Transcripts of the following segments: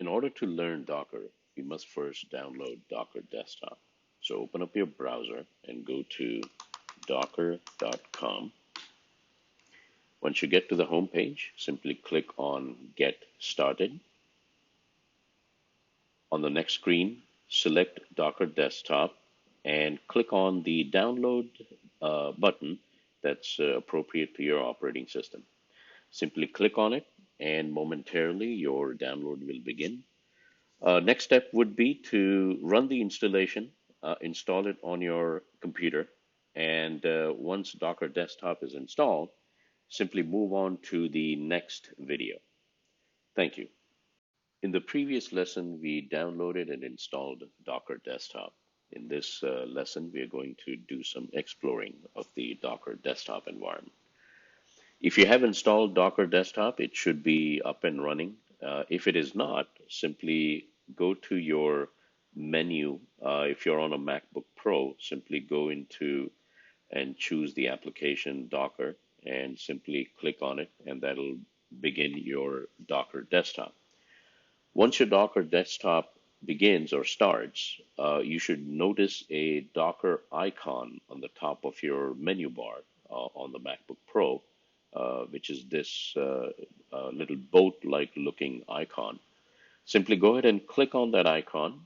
In order to learn Docker, we must first download Docker Desktop. So open up your browser and go to docker.com. Once you get to the home page, simply click on Get Started. On the next screen, select Docker Desktop and click on the download button that's appropriate to your operating system. Simply click on it and momentarily your download will begin. Next step would be to run the installation, install it on your computer, and once Docker Desktop is installed, simply move on to the next video. Thank you. In the previous lesson, we downloaded and installed Docker Desktop. In this lesson, we are going to do some exploring of the Docker Desktop environment. If you have installed Docker Desktop, it should be up and running. If it is not, simply go to your menu. If you're on a MacBook Pro, simply go into and choose the application Docker and simply click on it, and that'll begin your Docker Desktop. Once your Docker Desktop begins or starts, you should notice a Docker icon on the top of your menu bar on the MacBook Pro, which is this little boat-like looking icon. Simply go ahead and click on that icon,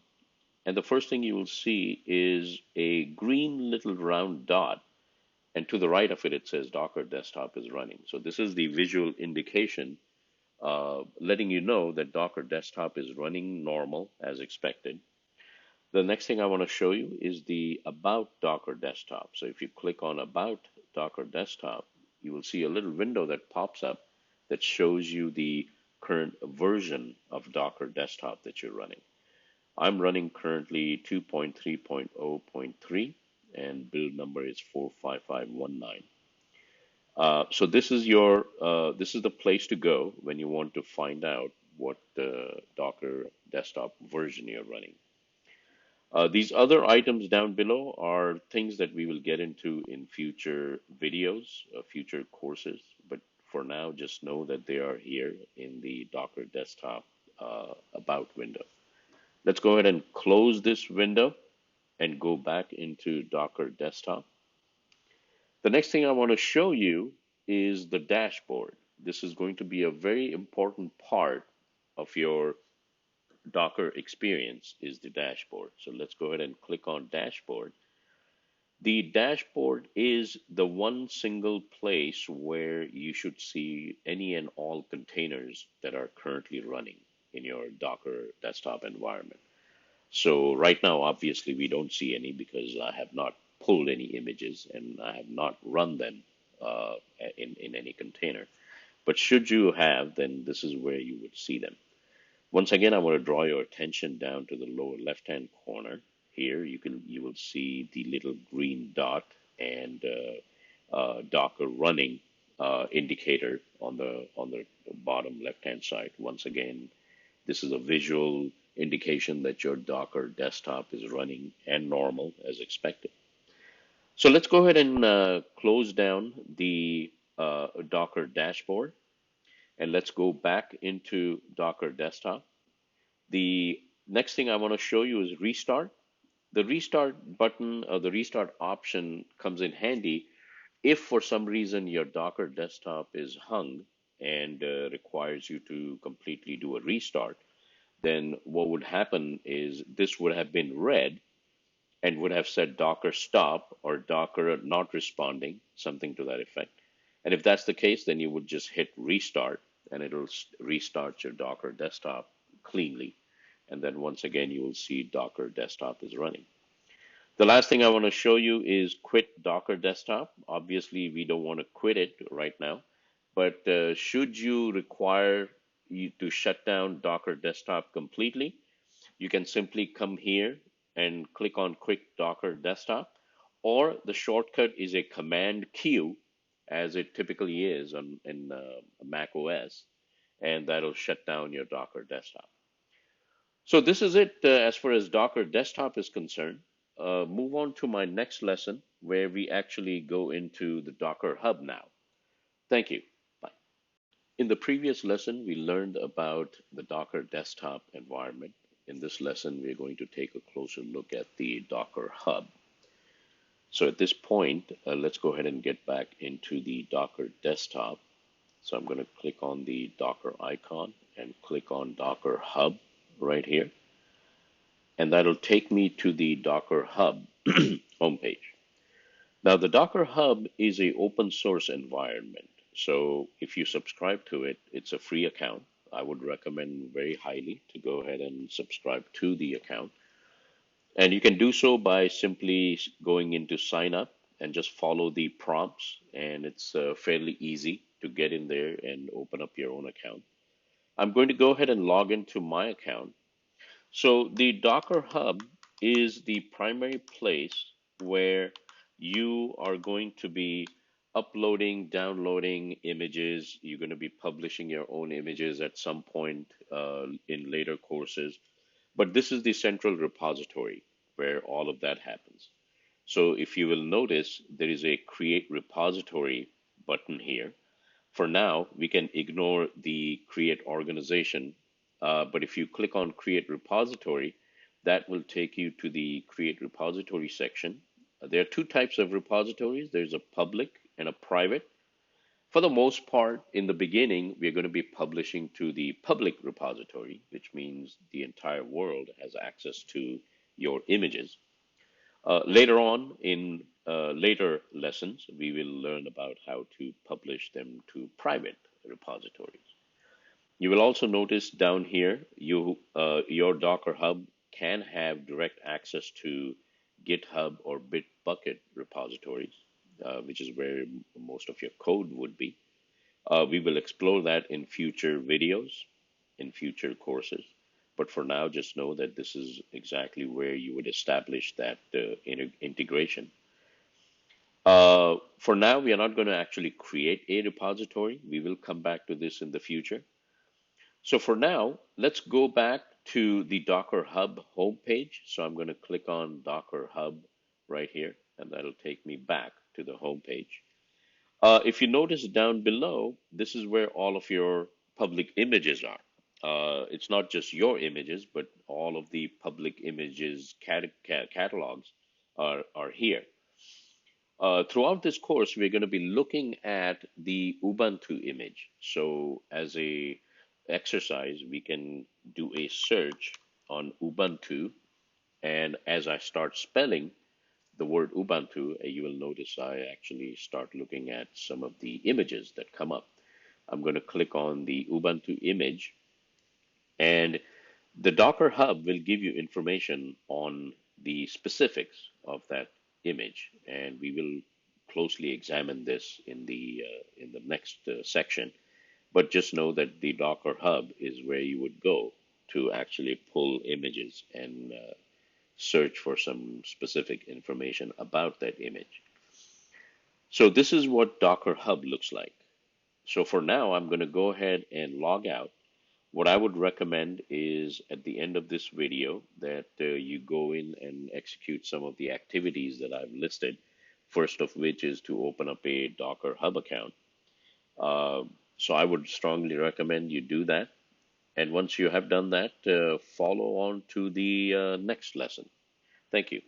and the first thing you will see is a green little round dot, and to the right of it, it says Docker Desktop is running. So this is the visual indication letting you know that Docker Desktop is running normal as expected. The next thing I want to show you is the About Docker Desktop. So if you click on About Docker Desktop, you will see a little window that pops up that shows you the current version of Docker Desktop that you're running. I'm running currently 2.3.0.3 and build number is 45519. So this is the place to go when you want to find out what Docker desktop version you're running. These other items down below are things that we will get into in future videos, future courses. But for now, just know that they are here in the Docker desktop about window. Let's go ahead and close this window and go back into Docker desktop. The next thing I want to show you is the dashboard. This is going to be a very important part of your Docker experience is the dashboard. So let's go ahead and click on dashboard. The dashboard is the one single place where you should see any and all containers that are currently running in your Docker desktop environment. So right now, obviously, we don't see any because I have not pulled any images and I have not run them in any container. But should you have, then this is where you would see them. Once again, I want to draw your attention down to the lower left-hand corner. Here, you will see the little green dot and Docker running indicator on the bottom left-hand side. Once again, this is a visual indication that your Docker desktop is running and normal as expected. So let's go ahead and close down the Docker dashboard and let's go back into Docker desktop. The next thing I want to show you is restart. The restart button or the restart option comes in handy if for some reason your Docker desktop is hung and requires you to completely do a restart. Then what would happen is this would have been red and would have said Docker stop or Docker not responding, something to that effect. And if that's the case, then you would just hit restart and it'll restart your Docker desktop cleanly. And then once again, you will see Docker desktop is running. The last thing I want to show you is quit Docker desktop. Obviously, we don't want to quit it right now, but should you require you to shut down Docker desktop completely, you can simply come here and click on Quick Docker Desktop, or the shortcut is a Command Q, as it typically is in Mac OS, and that'll shut down your Docker desktop. So this is it as far as Docker Desktop is concerned. Move on to my next lesson where we actually go into the Docker Hub now. Thank you. Bye. In the previous lesson, we learned about the Docker desktop environment. In this lesson, we're going to take a closer look at the Docker Hub. So at this point, let's go ahead and get back into the Docker desktop. So I'm going to click on the Docker icon and click on Docker Hub right here. And that'll take me to the Docker Hub homepage. Now, the Docker Hub is a open source environment. So if you subscribe to it, it's a free account. I would recommend very highly to go ahead and subscribe to the account. And you can do so by simply going into sign up and just follow the prompts. And it's fairly easy to get in there and open up your own account. I'm going to go ahead and log into my account. So the Docker Hub is the primary place where you are going to be uploading, downloading images. You're going to be publishing your own images at some point in later courses. But this is the central repository where all of that happens. So if you will notice, there is a Create Repository button here. For now, we can ignore the create organization, but if you click on create repository, that will take you to the create repository section. There are two types of repositories. There's a public and a private. For the most part, in the beginning, we're going to be publishing to the public repository, which means the entire world has access to your images. Later on in later lessons, we will learn about how to publish them to private repositories. You will also notice down here, your Docker Hub can have direct access to GitHub or Bitbucket repositories, which is where most of your code would be. We will explore that in future videos, in future courses. But for now, just know that this is exactly where you would establish that integration. For now, we are not going to actually create a repository. We will come back to this in the future. So for now, let's go back to the Docker Hub homepage. So I'm going to click on Docker Hub right here, and that'll take me back to the homepage. If you notice down below, this is where all of your public images are. It's not just your images, but all of the public images catalogs are here. Throughout this course, we're going to be looking at the Ubuntu image. So as a exercise, we can do a search on Ubuntu, and as I start spelling the word Ubuntu, you will notice I actually start looking at some of the images that come up. I'm going to click on the Ubuntu image, and the Docker Hub will give you information on the specifics of that image, and we will closely examine this in the next section. But just know that the Docker Hub is where you would go to actually pull images and search for some specific information about that image. So this is what Docker Hub looks like. So for now, I'm going to go ahead and log out. What I would recommend is at the end of this video that you go in and execute some of the activities that I've listed. First of which is to open up a Docker Hub account. Uh, so I would strongly recommend you do that. And once you have done that, follow on to the next lesson. Thank you.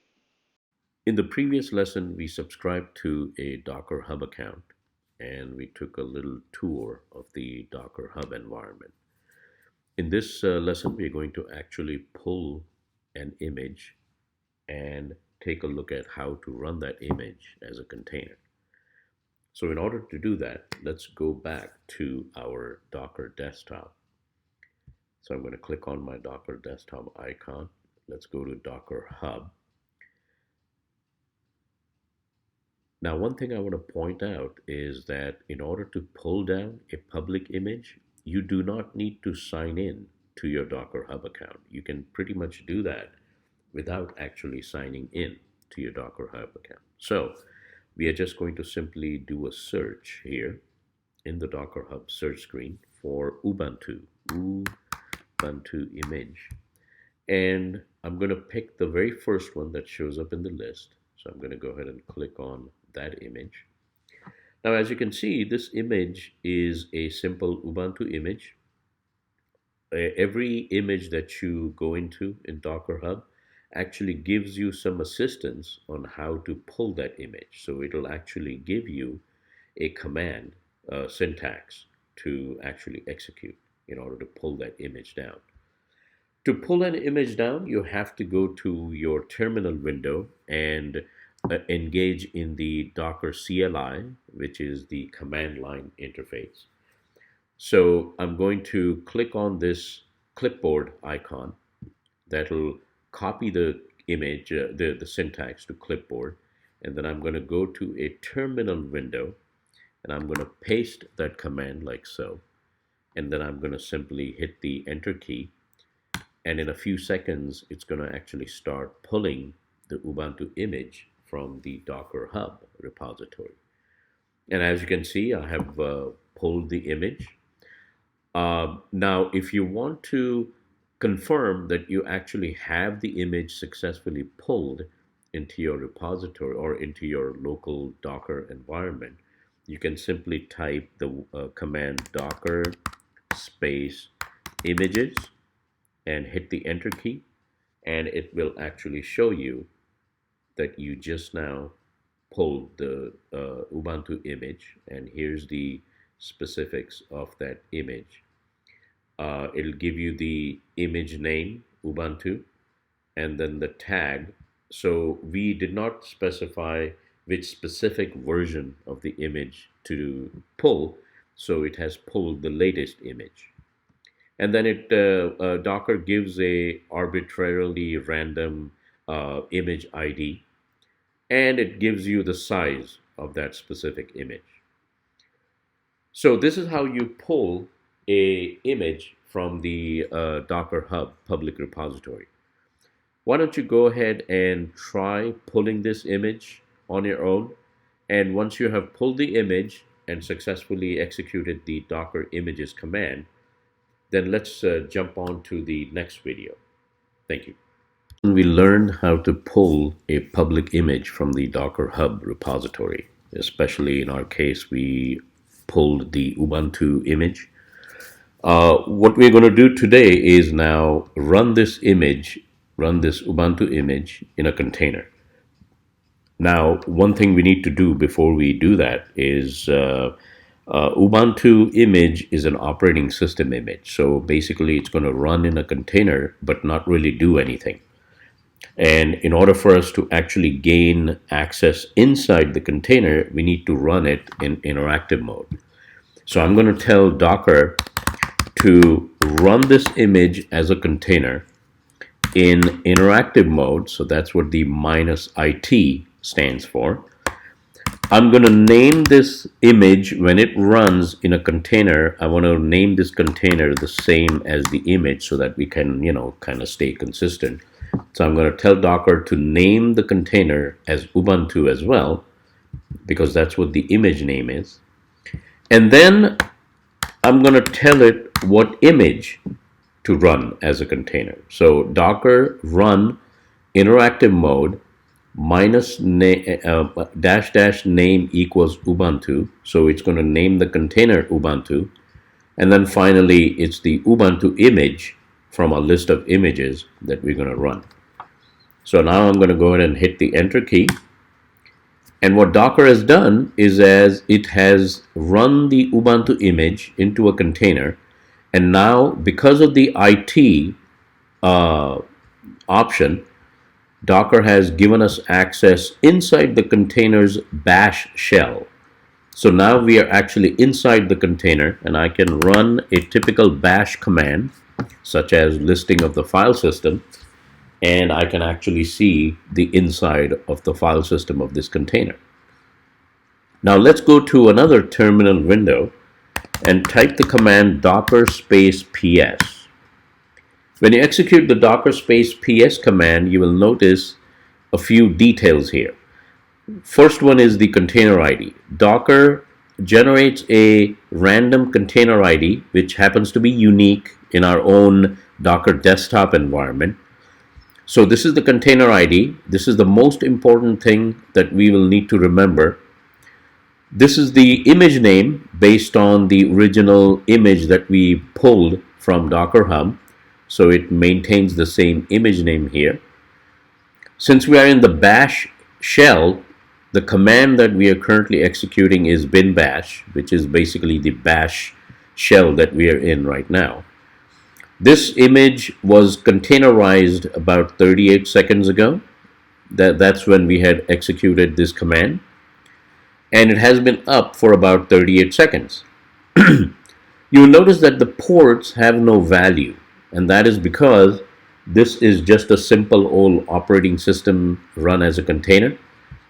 In the previous lesson, we subscribed to a Docker Hub account and we took a little tour of the Docker Hub environment. In this lesson, we're going to actually pull an image and take a look at how to run that image as a container. So in order to do that, let's go back to our Docker desktop. So I'm going to click on my Docker desktop icon. Let's go to Docker Hub. Now, one thing I want to point out is that in order to pull down a public image, you do not need to sign in to your Docker Hub account. You can pretty much do that without actually signing in to your Docker Hub account. So we are just going to simply do a search here in the Docker Hub search screen for Ubuntu image. And I'm going to pick the very first one that shows up in the list. So I'm going to go ahead and click on that image. Now, as you can see, this image is a simple Ubuntu image. Every image that you go into in Docker Hub actually gives you some assistance on how to pull that image. So it'll actually give you a command syntax to actually execute in order to pull that image down. To pull an image down, you have to go to your terminal window and engage in the Docker CLI, which is the command line interface. So I'm going to click on this clipboard icon that'll copy the image, the syntax to clipboard. And then I'm going to go to a terminal window and I'm going to paste that command like so. And then I'm going to simply hit the enter key. And in a few seconds, it's going to actually start pulling the Ubuntu image from the Docker Hub repository. And as you can see, I have pulled the image. Now, if you want to confirm that you actually have the image successfully pulled into your repository or into your local Docker environment, you can simply type the command docker space images and hit the enter key, and it will actually show you that you just now pulled the Ubuntu image, and here's the specifics of that image. It'll give you the image name, Ubuntu, and then the tag. So we did not specify which specific version of the image to pull, so it has pulled the latest image. And then Docker gives a arbitrarily random image ID, and it gives you the size of that specific image. So this is how you pull a image from the Docker Hub public repository. Why don't you go ahead and try pulling this image on your own? And once you have pulled the image and successfully executed the Docker images command, then let's jump on to the next video. Thank you. We learned how to pull a public image from the Docker Hub repository. Especially in our case, we pulled the Ubuntu image. What we're going to do today is now run this image, run this Ubuntu image in a container. Now, one thing we need to do before we do that is Ubuntu image is an operating system image. So basically, it's going to run in a container, but not really do anything. And in order for us to actually gain access inside the container, we need to run it in interactive mode. So I'm going to tell Docker to run this image as a container in interactive mode. So that's what the -IT stands for. I'm going to name this image when it runs in a container. I want to name this container the same as the image so that we can, kind of stay consistent. So I'm going to tell Docker to name the container as Ubuntu as well, because that's what the image name is. And then I'm going to tell it what image to run as a container. So Docker run interactive mode dash name equals Ubuntu. So it's going to name the container Ubuntu. And then finally, it's the Ubuntu image from a list of images that we're going to run. So now I'm going to go ahead and hit the enter key. And what Docker has done is as it has run the Ubuntu image into a container. And now, because of the IT option, Docker has given us access inside the container's bash shell. So now we are actually inside the container, and I can run a typical bash command, such as listing of the file system, and I can actually see the inside of the file system of this container. Now let's go to another terminal window and type the command docker space ps. When you execute the docker space ps command, you will notice a few details here. First one is the container ID. Docker generates a random container ID, which happens to be unique in our own Docker desktop environment. So this is the container ID. This is the most important thing that we will need to remember. This is the image name based on the original image that we pulled from Docker Hub. So it maintains the same image name here. Since we are in the bash shell, the command that we are currently executing is bin bash, which is basically the bash shell that we are in right now. This image was containerized about 38 seconds ago. That's when we had executed this command. And it has been up for about 38 seconds. You will notice that the ports have no value, and that is because this is just a simple old operating system run as a container.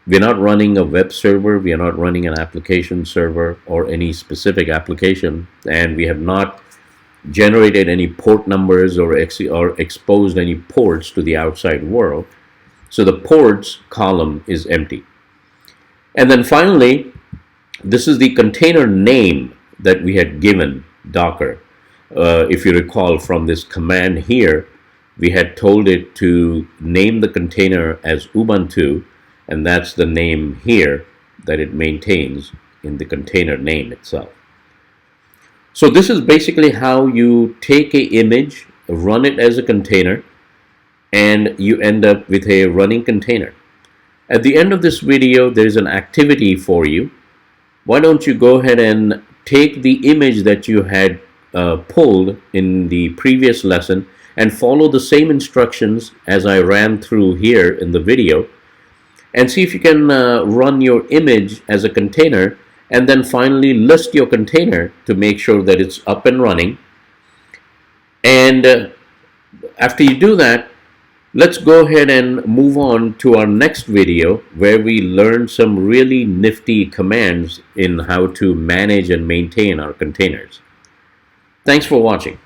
We're not running a web server, we are not running an application server or any specific application, and we have not generated any port numbers or exposed any ports to the outside world. So the ports column is empty. And then finally, this is the container name that we had given Docker. If you recall from this command here, we had told it to name the container as Ubuntu, and that's the name here that it maintains in the container name itself. So this is basically how you take an image, run it as a container, and you end up with a running container. At the end of this video, there's an activity for you. Why don't you go ahead and take the image that you had pulled in the previous lesson and follow the same instructions as I ran through here in the video, and see if you can run your image as a container, and then finally list your container to make sure that it's up and running. And after you do that, let's go ahead and move on to our next video where we learn some really nifty commands in how to manage and maintain our containers. Thanks for watching.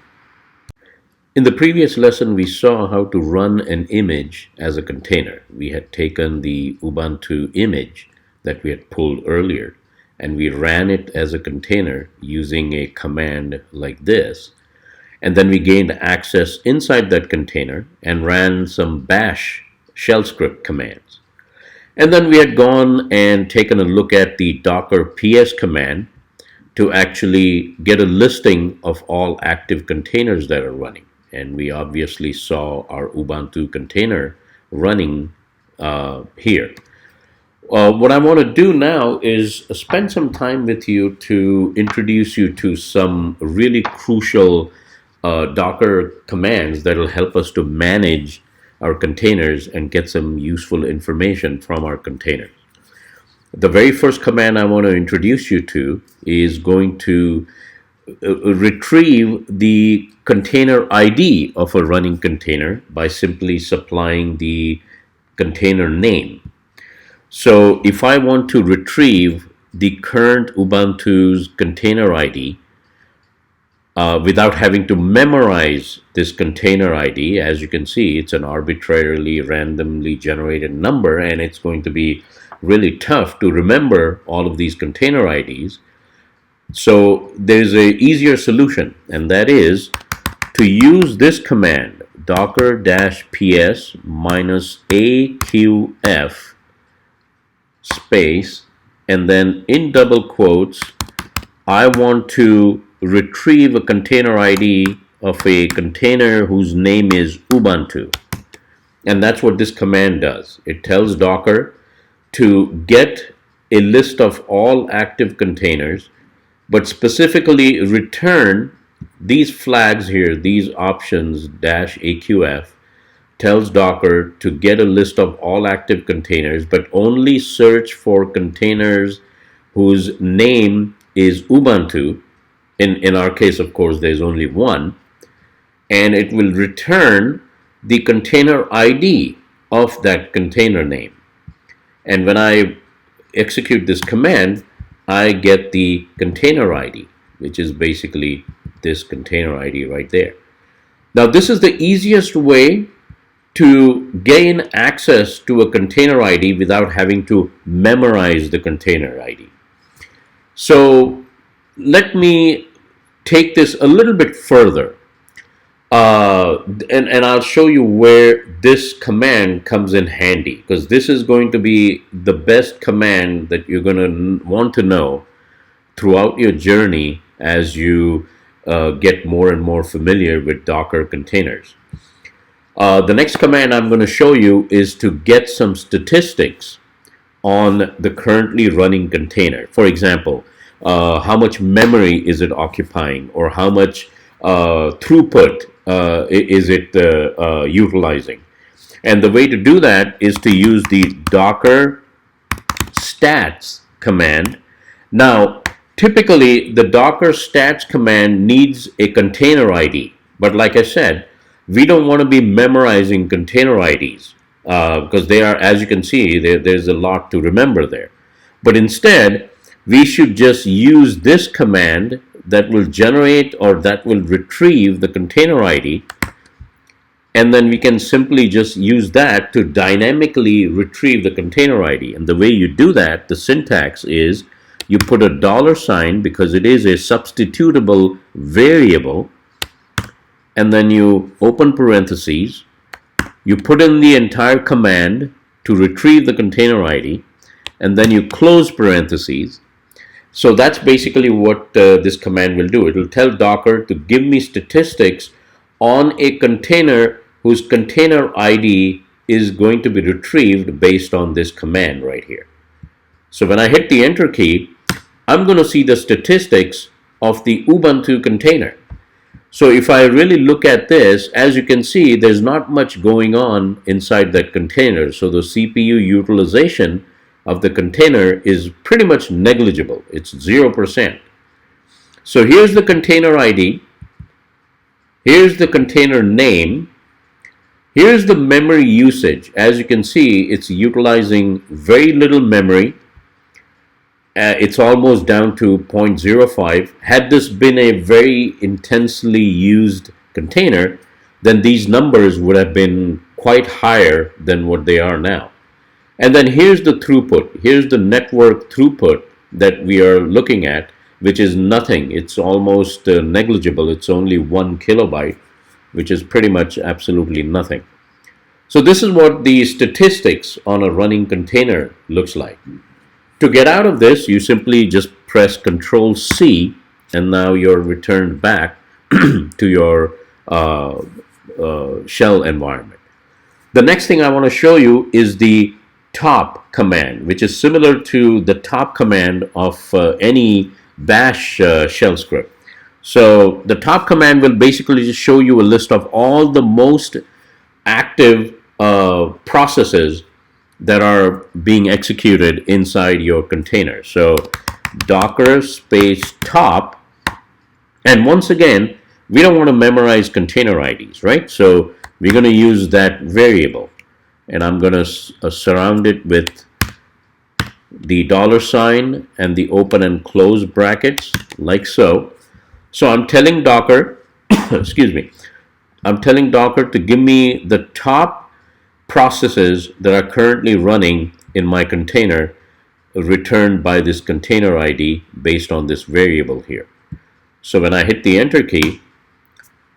In the previous lesson, we saw how to run an image as a container. We had taken the Ubuntu image that we had pulled earlier, and we ran it as a container using a command like this. And then we gained access inside that container and ran some bash shell script commands. And then we had gone and taken a look at the docker ps command to actually get a listing of all active containers that are running. And we obviously saw our Ubuntu container running here. What I want to do now is spend some time with you to introduce you to some really crucial Docker commands that will help us to manage our containers and get some useful information from our containers. The very first command I want to introduce you to is going to retrieve the container ID of a running container by simply supplying the container name. So if I want to retrieve the current Ubuntu's container ID without having to memorize this container ID, as you can see, it's an arbitrarily randomly generated number, and it's going to be really tough to remember all of these container IDs. So there's an easier solution, and that is to use this command, docker-ps -aqf space, and then in double quotes, I want to retrieve a container ID of a container whose name is Ubuntu. And that's what this command does. It tells Docker to get a list of all active containers, but specifically return these flags here, these options, -aqf, tells Docker to get a list of all active containers, but only search for containers whose name is Ubuntu. In our case, of course, there's only one, and it will return the container ID of that container name. And when I execute this command, I get the container ID, which is basically this container ID right there. Now, this is the easiest way to gain access to a container ID without having to memorize the container ID. So let me take this a little bit further. Uh, and I'll show you where this command comes in handy, because this is going to be the best command that you're going to want to know throughout your journey as you get more and more familiar with Docker containers. The next command I'm going to show you is to get some statistics on the currently running container. For example, how much memory is it occupying, or how much throughput is it utilizing? And the way to do that is to use the Docker stats command. Now, typically, the Docker stats command needs a container ID. But like I said, we don't want to be memorizing container IDs because they are, as you can see, there's a lot to remember there. But instead, we should just use this command that will generate or that will retrieve the container ID, and then we can simply just use that to dynamically retrieve the container ID. And the way you do that, the syntax is you put a dollar sign because it is a substitutable variable, and then you open parentheses, you put in the entire command to retrieve the container ID, and then you close parentheses. So that's basically what this command will do. It will tell Docker to give me statistics on a container whose container ID is going to be retrieved based on this command right here. So when I hit the enter key, I'm going to see the statistics of the Ubuntu container. So if I really look at this, as you can see, there's not much going on inside that container. So the CPU utilization of the container is pretty much negligible. It's 0%. So here's the container ID. Here's the container name. Here's the memory usage. As you can see, it's utilizing very little memory. It's almost down to 0.05. Had this been a very intensely used container, then these numbers would have been quite higher than what they are now. And then here's the throughput. Here's the network throughput that we are looking at, which is nothing. It's almost negligible. It's only 1 kilobyte, which is pretty much absolutely nothing. So this is what the statistics on a running container looks like. To get out of this, you simply just press Control C, and now you're returned back to your shell environment. The next thing I want to show you is the top command, which is similar to the top command of any bash shell script. So the top command will basically just show you a list of all the most active processes that are being executed inside your container. So Docker space top, and once again, we don't want to memorize container IDs, right? So we're going to use that variable, and I'm going to surround it with the dollar sign and the open and close brackets, like so. So I'm telling Docker, excuse me, I'm telling Docker to give me the top processes that are currently running in my container returned by this container ID based on this variable here. So when I hit the enter key,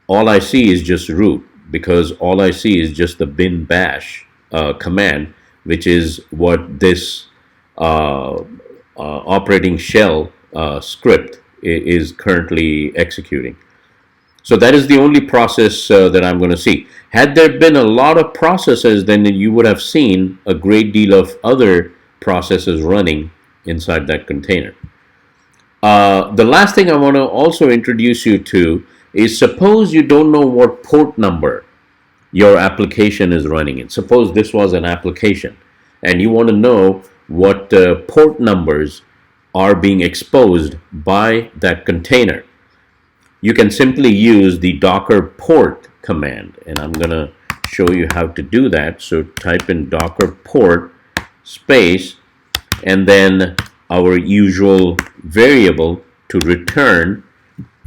all I see is just root, because all I see is just the bin bash command, which is what this operating shell script is currently executing. So that is the only process that I'm going to see. Had there been a lot of processes, then you would have seen a great deal of other processes running inside that container. The last thing I want to also introduce you to is, suppose you don't know what port number your application is running in. Suppose this was an application and you want to know what port numbers are being exposed by that container. You can simply use the Docker port command, and I'm going to show you how to do that. So type in Docker port space and then our usual variable to return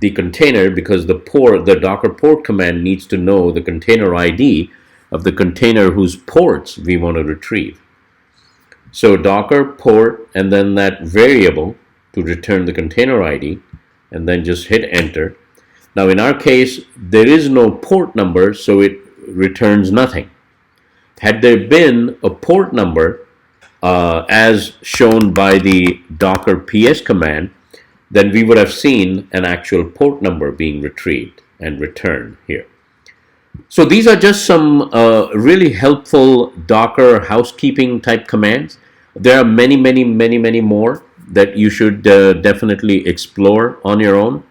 the container, because the Docker port command needs to know the container ID of the container whose ports we want to retrieve. So Docker port and then that variable to return the container ID, and then just hit enter. Now, in our case, there is no port number, so it returns nothing. Had there been a port number, as shown by the docker ps command, then we would have seen an actual port number being retrieved and returned here. So these are just some really helpful Docker housekeeping type commands. There are many, many, many, many more that you should definitely explore on your own.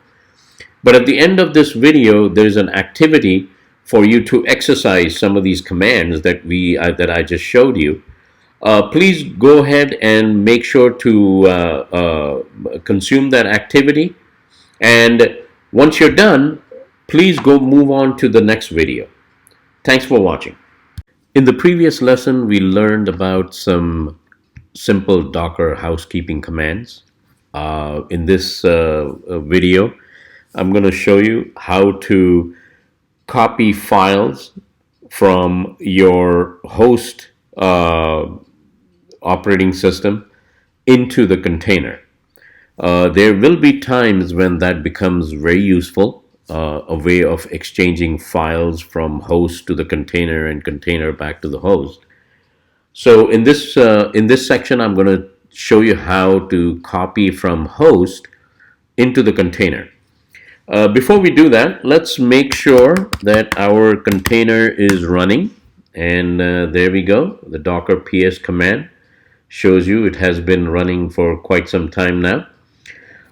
But at the end of this video, there's an activity for you to exercise some of these commands that I just showed you. Please go ahead and make sure to consume that activity. And once you're done, please go move on to the next video. Thanks for watching. In the previous lesson, we learned about some simple Docker housekeeping commands. In this video, I'm going to show you how to copy files from your host operating system into the container. There will be times when that becomes very useful, a way of exchanging files from host to the container and container back to the host. So in this section, I'm going to show you how to copy from host into the container. Before we do that, let's make sure that our container is running. And there we go. The docker ps command shows you it has been running for quite some time now.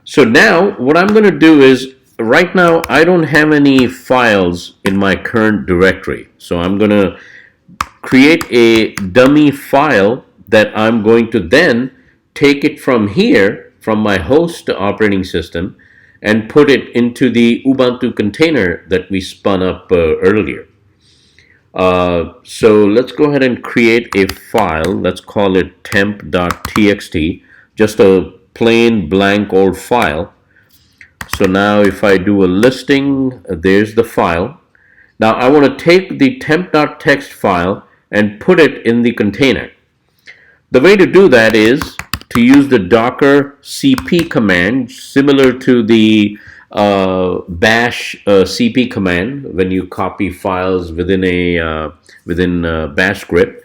So now what I'm going to do is, right now I don't have any files in my current directory. So I'm going to create a dummy file that I'm going to then take it from here, from my host operating system, and put it into the Ubuntu container that we spun up earlier. So let's go ahead and create a file. Let's call it temp.txt, just a plain blank old file. So now if I do a listing, there's the file. Now I want to take the temp.txt file and put it in the container. The way to do that is to use the docker cp command, similar to the bash cp command when you copy files within a bash script.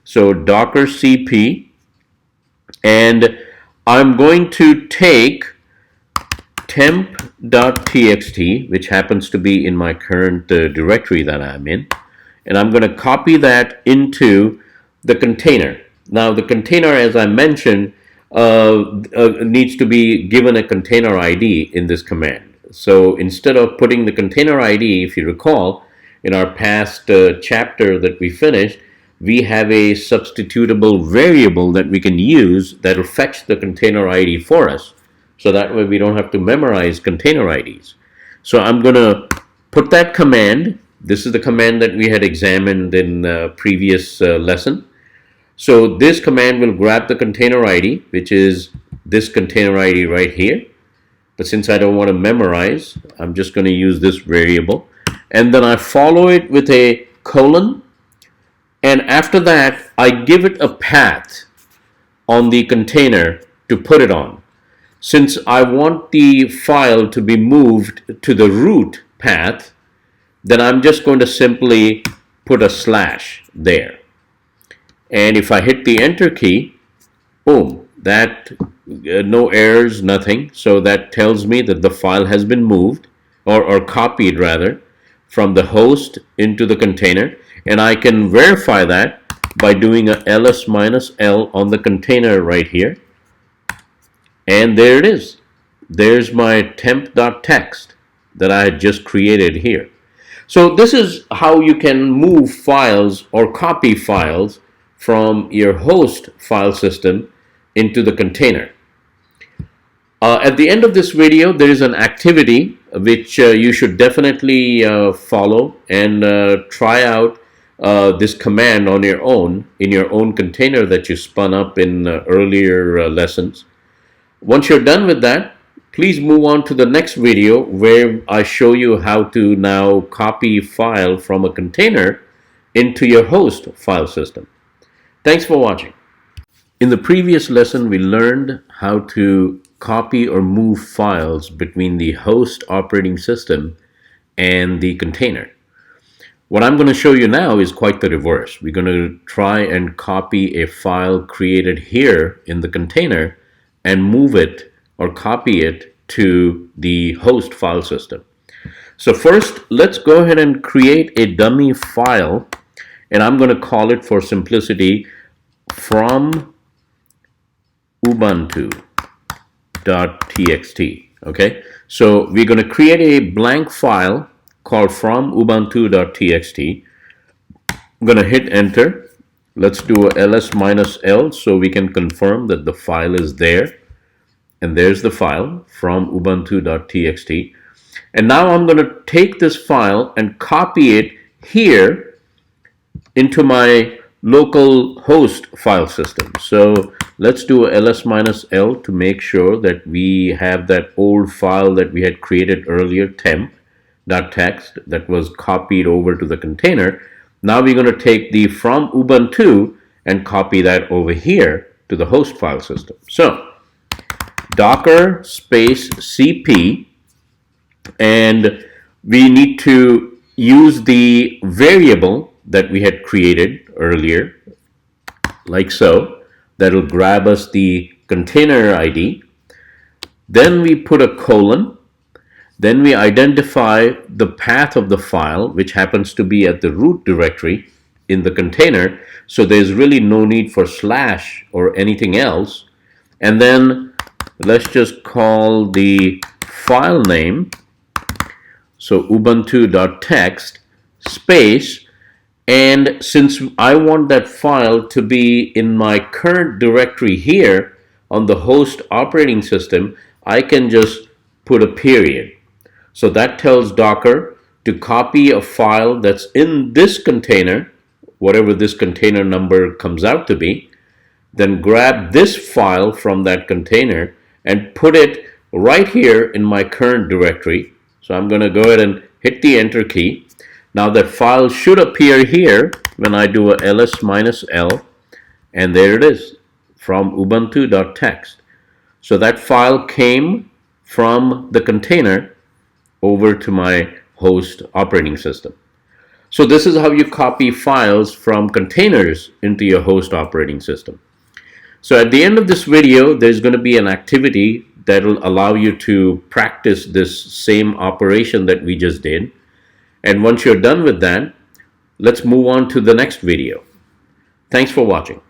So docker cp, and I'm going to take temp.txt, which happens to be in my current directory that I'm in, and I'm going to copy that into the container. Now the container, as I mentioned, needs to be given a container ID in this command. So instead of putting the container ID, if you recall, in our past chapter that we finished, we have a substitutable variable that we can use that will fetch the container ID for us. So that way we don't have to memorize container IDs. So I'm going to put that command. This is the command that we had examined in the previous lesson. So this command will grab the container ID, which is this container ID right here. But since I don't want to memorize, I'm just going to use this variable. And then I follow it with a colon. And after that, I give it a path on the container to put it on. Since I want the file to be moved to the root path, then I'm just going to simply put a slash there. And if I hit the enter key, boom, that no errors, nothing. So that tells me that the file has been moved, or copied rather, from the host into the container. And I can verify that by doing a ls-l on the container right here. And there it is. There's my temp.txt that I had just created here. So this is how you can move files or copy files from your host file system into the container. At the end of this video, there is an activity which you should definitely follow and try out this command on your own, in your own container that you spun up in earlier lessons. Once you're done with that, please move on to the next video where I show you how to now copy file from a container into your host file system. Thanks for watching. In the previous lesson, we learned how to copy or move files between the host operating system and the container. What I'm going to show you now is quite the reverse. We're going to try and copy a file created here in the container and move it or copy it to the host file system. So first, let's go ahead and create a dummy file, and I'm going to call it, for simplicity, from ubuntu.txt. Okay, so we're going to create a blank file called from ubuntu.txt. I'm going to hit enter. Let's do a ls minus l so we can confirm that the file is there. And there's the file from ubuntu.txt. And now I'm going to take this file and copy it here into my local host file system. So let's do a ls minus l to make sure that we have that old file that we had created earlier, temp.txt, that was copied over to the container. Now we're going to take the from Ubuntu and copy that over here to the host file system. So docker space cp, and we need to use the variable that we had created earlier, like so. That'll grab us the container ID. Then we put a colon. Then we identify the path of the file, which happens to be at the root directory in the container. So there's really no need for slash or anything else. And then let's just call the file name, so ubuntu.txt space, and since I want that file to be in my current directory here on the host operating system, I can just put a period. So that tells Docker to copy a file that's in this container, whatever this container number comes out to be, then grab this file from that container and put it right here in my current directory. So I'm going to go ahead and hit the enter key. Now that file should appear here when I do a ls minus l, and there it is, from ubuntu.txt. So that file came from the container over to my host operating system. So this is how you copy files from containers into your host operating system. So at the end of this video, there's going to be an activity that will allow you to practice this same operation that we just did. And once you're done with that, let's move on to the next video. Thanks for watching.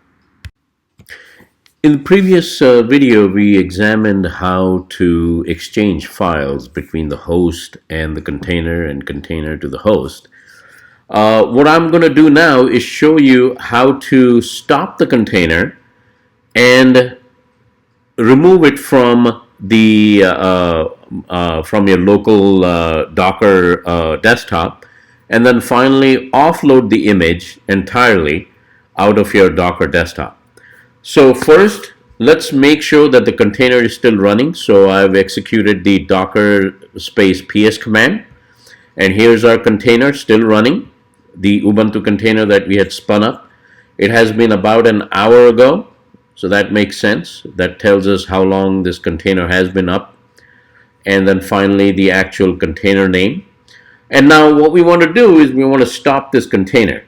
In the previous video, we examined how to exchange files between the host and the container, and container to the host. What I'm going to do now is show you how to stop the container and remove it from the from your local Docker desktop, and then finally offload the image entirely out of your Docker desktop. So first, let's make sure that the container is still running. So I've executed the docker space ps command, and here's our container still running, the Ubuntu container that we had spun up. It has been about an hour ago, so that makes sense. That tells us how long this container has been up. And then finally the actual container name. And now what we want to do is we want to stop this container.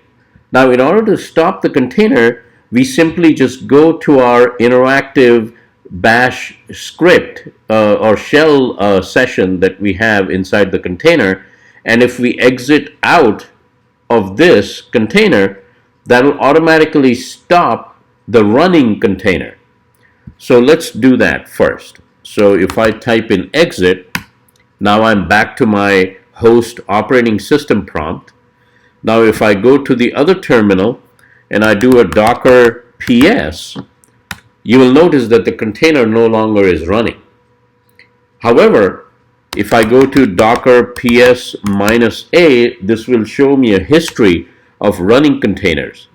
Now in order to stop the container, we simply just go to our interactive bash script or shell session that we have inside the container. And if we exit out of this container, that will automatically stop the running container. So let's do that first. So if I type in exit, now I'm back to my host operating system prompt. Now if I go to the other terminal and I do a docker ps, you will notice that the container no longer is running. However, if I go to docker ps -a, this will show me a history of running containers.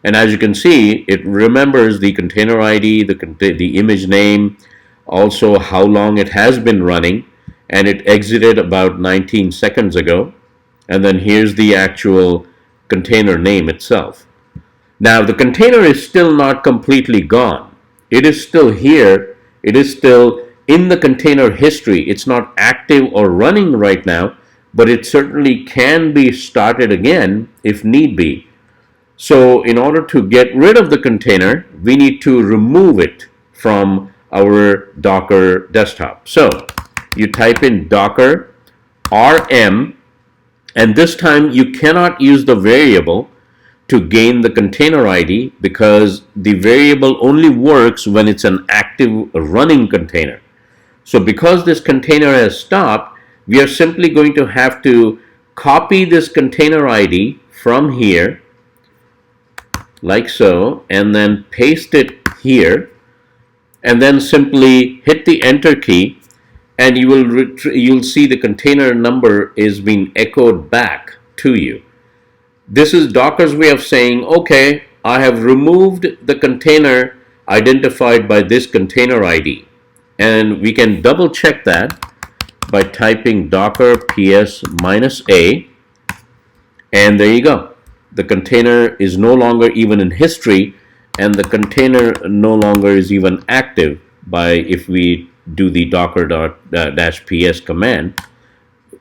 And as you can see, it remembers the container ID, the image name, also how long it has been running, and it exited about 19 seconds ago. And then here's the actual container name itself. Now the container is still not completely gone. It is still here. It is still in the container history. It's not active or running right now, but it certainly can be started again if need be. So in order to get rid of the container, we need to remove it from our Docker desktop. So you type in Docker rm, and this time you cannot use the variable to gain the container ID because the variable only works when it's an active running container. So because this container has stopped, we are simply going to have to copy this container ID from here like so, and then paste it here, and then simply hit the enter key, and you'll see the container number is being echoed back to you. This is Docker's way of saying, okay, I have removed the container identified by this container ID. And we can double check that by typing docker ps -a, and there you go. The container is no longer even in history, and the container no longer is even active by if we do the docker-ps command.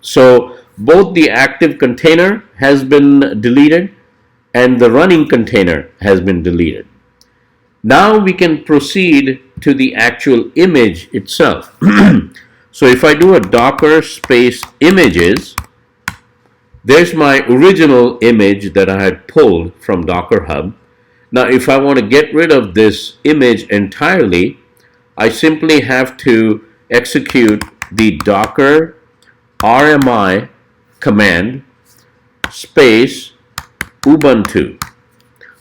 So both the active container has been deleted and the running container has been deleted. Now we can proceed to the actual image itself. So if I do a docker space images, there's my original image that I had pulled from Docker Hub. Now if I want to get rid of this image entirely, I simply have to execute the docker rmi command space Ubuntu.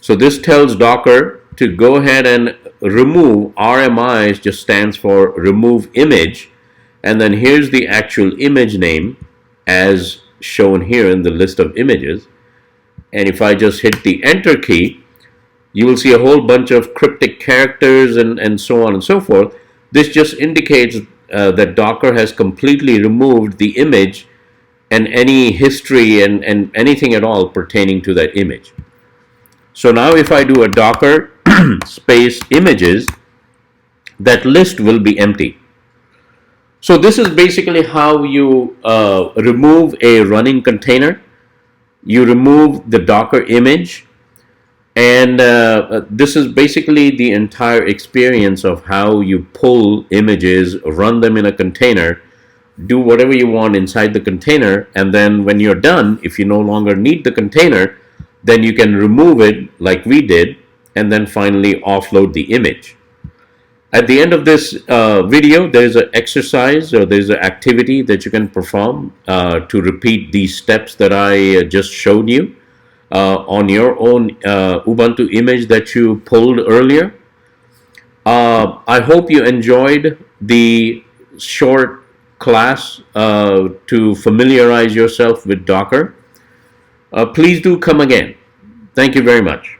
So this tells Docker to go ahead and remove RMI, just stands for remove image, and then here's the actual image name as shown here in the list of images. And if I just hit the enter key, you will see a whole bunch of cryptic characters and so on and so forth. This just indicates that Docker has completely removed the image and any history and anything at all pertaining to that image. So now if I do a docker space images, that list will be empty. So this is basically how you remove a running container. You remove the Docker image, and this is basically the entire experience of how you pull images, run them in a container, do whatever you want inside the container, and then when you're done, if you no longer need the container, then you can remove it like we did, and then finally offload the image. At the end of this video, there's an exercise or there's an activity that you can perform to repeat these steps that I just showed you on your own Ubuntu image that you pulled earlier. I hope you enjoyed the short class to familiarize yourself with Docker. Please do come again. Thank you very much.